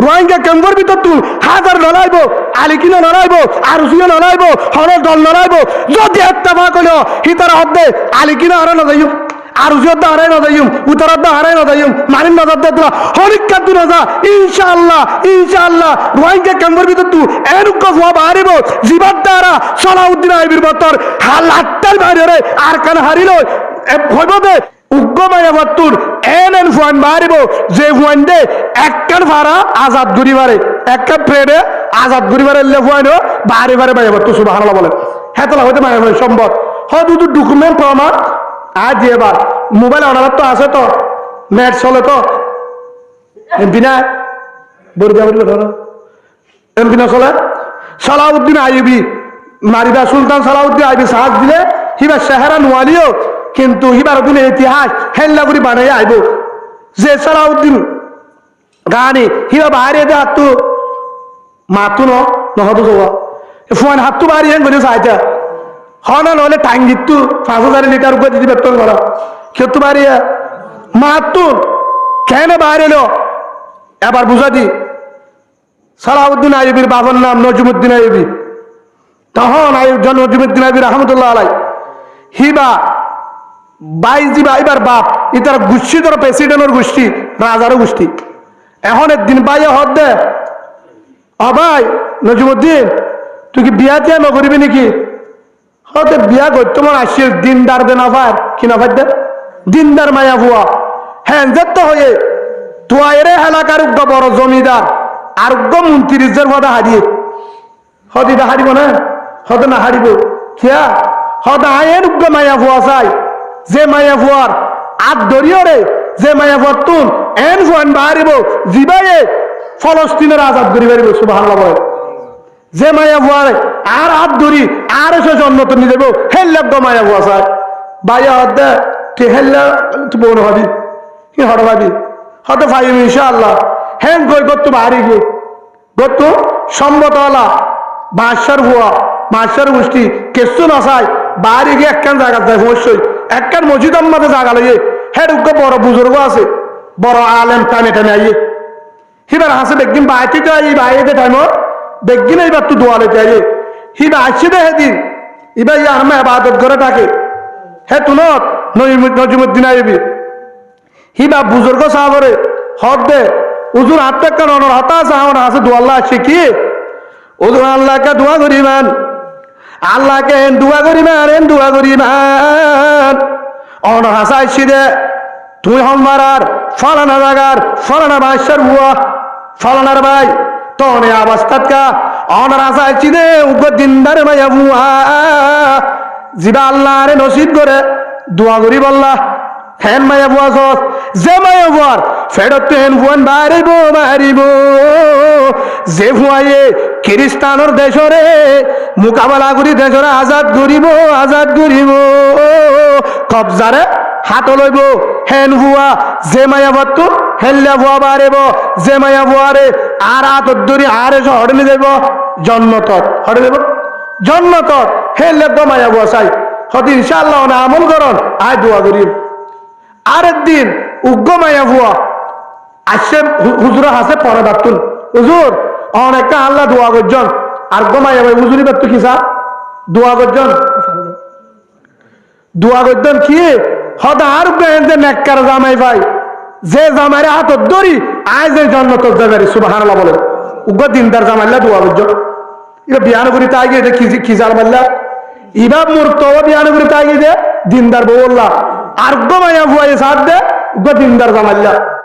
রোহিঙ্গা ক্যাম্পের ভিতর তুই হাজার নড়াইব আলিকিনা নড়াইব আরুসিও নড়াইব হরের দল নড়াইব যদি একটা ভাগ হলো হিতার হদ্দে আলিকিনা হারা না যাইম আরুসিয়ত হারাই না যাইম উত্তরাত হারাই না যাইম মারিন নজর দে হরিকা তুই না যা ইনশাআল্লাহ রোহিঙ্গা ক্যাম্পের ভিতর তুই এরুক হওয়া বাহারিব জীবাত দ্বারা সালাউদ্দিন আইবির বতর হালাট্টাল বাইরে আর কান হারিল হইবে উগ্রমায়া বাত্তুর এন ফুয়ান বাহারিব যে ফুয়ান দে একখান ভাড়া আজাদ গরিবারে একটা ট্রেনে আজাদ গরিবারে ফুয়ানো বাহারি বারে মায়া বাত্তু সুবহানাল্লাহ বলে হ্যাঁ তাহলে হয়তো মায়া সম্ভব হয় দুটো ডকুমেন্ট প্রমাণ আজ এবার মোবাইল অনার তো আছে তো নেট চলে তো এমপি না বরিদা এমপি না চলে সালাউদ্দিন আইবি মারিবা সুলতান সালাউদ্দিন আইবি সাহায্য দিলে হিবা চেহারা নোয়ালিও কিন্তু হিবার দিনে ইতিহাস হেল্লা করে বানাই আইব যে সালাউদ্দিন গানি হিবা বাহারে দে হাতু মাতু নহতো যাওয়া ফোন হাতু বাহারি হেন করে চাইতা হনা নহলে টাইম দিতু 5000 লিটার উপরে দিদি বেতন করা কেতু বাহারিয়া মাতু কেন বাহারিল এবার বুঝা দি সালাউদ্দিন আইবির বাবার নাম নজমুদ্দিন আইবি তখন নজমুদ্দিন আইবি রহমতুল্লাহ আলাই হিবা বাইজি বাইবার বাপ ইতার গোষ্ঠী ধরো প্রেসিডেন্টের গোষ্ঠী রাজারও গোষ্ঠী এখন একদিন বাইয়া হদ দে ভাই নজমুদ্দিন তুই কি বিয়া তিয়া নকরিবি নাকি হতে বিয়া করতে মন আসিল দিনদার দে না ভাই কি না ভাই দে দিনদার মায়া ভুয়া হ্যাঁ তো হয়ে তুয়া এরে এলাকার উগ্র বড় জমিদার আর উগ্র মন্ত্রীর কথা হারিয়ে হতে এটা হারিব না হতে না হারিব খেয়া হতে আয়ের উগ্র মায়া ভুয়া চাই যে মায়া ভুয়ার আত ধরিও রে যে মায়া ভুয়ার তুন এন ফুয়ান বাহারিব জিবাইয়ে ফলস্তিনের আজাদ করি পারিব সুবহানাল্লাহ বলে যে মায়া ভুয়ার আর হাত ধরি আর এসে জন্মত নিয়ে দেব হেল্লাব মায়া ভুয়া চাই বাইয়া হতে তুই হেল্লা তুই বোন হবি কি হর ভাবি হতে ভাই ইনশাআল্লাহ হ্যাঁ কই করতো বাহারি গিয়ে করতো সম্মতওয়ালা বাদশার ভুয়া বাদশার গোষ্ঠী কেসু নসায় বাহারি গিয়ে একখান জায়গা যায় অবশ্যই একখান মসজিদ আমাদের জায়গা লাগে হ্যাঁ উগ্র বড় বুজুর্গ আছে বড় আলেম টানে টানে আইয়ে হিবার হাসে বেগিন বাইতে তো আই বাইতে টাইম বেগিন এইবার তো দোয়ালেতে আইয়ে হিবা আসছে দে সেদিন এবার ইয়ার মা ইবাদত করে থাকে হে তুনত নজমুদ্দিন আইবি হিবা বুজুর্গ সাহাবরে হদ দে উজুর হাত টাকা নর হতা আছে আমার হাসে দোয়াল্লা আছে কি উজুর আল্লাহকে দোয়া করিবেন আল্লাহকে দোয়া করিবেন অনর হাসা আসছি দে তুই হল মারার ফলানা জাগার ফলানা বাদশার বুয়া ফলানার ভাই তনে অবস্থাত কা অনর হাসা আসছি দে উগ্র দিনদার মাইয়া বুয়া জিবা আল্লাহ রে নসিব করে দোয়া করি বললা হেন মায়া বুয়া সস যে মায়া বুয়ার ফেরত হেন ফুয়ান মারিব যে ফুয়াইয়ে খ্রিস্টানোর দেশরে মোকাবেলা করি দেশরে আজাদ করিব কবজারে হাত লইব হেন ভুয়া যে মায়া ভত্তু হেল্লা ভুয়া বাড়িব যে মায়া ভুয়ারে আর হাত ধরি আর এসে হড়ে যাব জন্নতত হেল্লা মায়া ভুয়া চাই হতে ইনশাআল্লাহ না আমল করন আয় দোয়া করিব আরেকদিন উগ্র মায়া ভুয়া আসছে হুজুর হাসে পরে বাতুন হুজুর অনেকটা আল্লাহ দোয়া করছেন আর গোমাইয়া ভাই হুজুরি বাতু কি স্যার দোয়া করছেন কি হদা আর নেককার জামাই ভাই যে জামাইরে হাত ধরি আজ যে জন্নত যাবে সুবহানাল্লাহ বলে উগ্র দিনদার জামাইল্লা দোয়া করছেন এটা বিয়ান করি তাই গিয়ে কি জাল মাল্লা ইবাব মূর্ত বিয়ান করি তাই গিয়ে দিনদার বউল্লা আর গোমাইয়া ভুয়া সাথ দে উগ্র দিনদার জামাইল্লা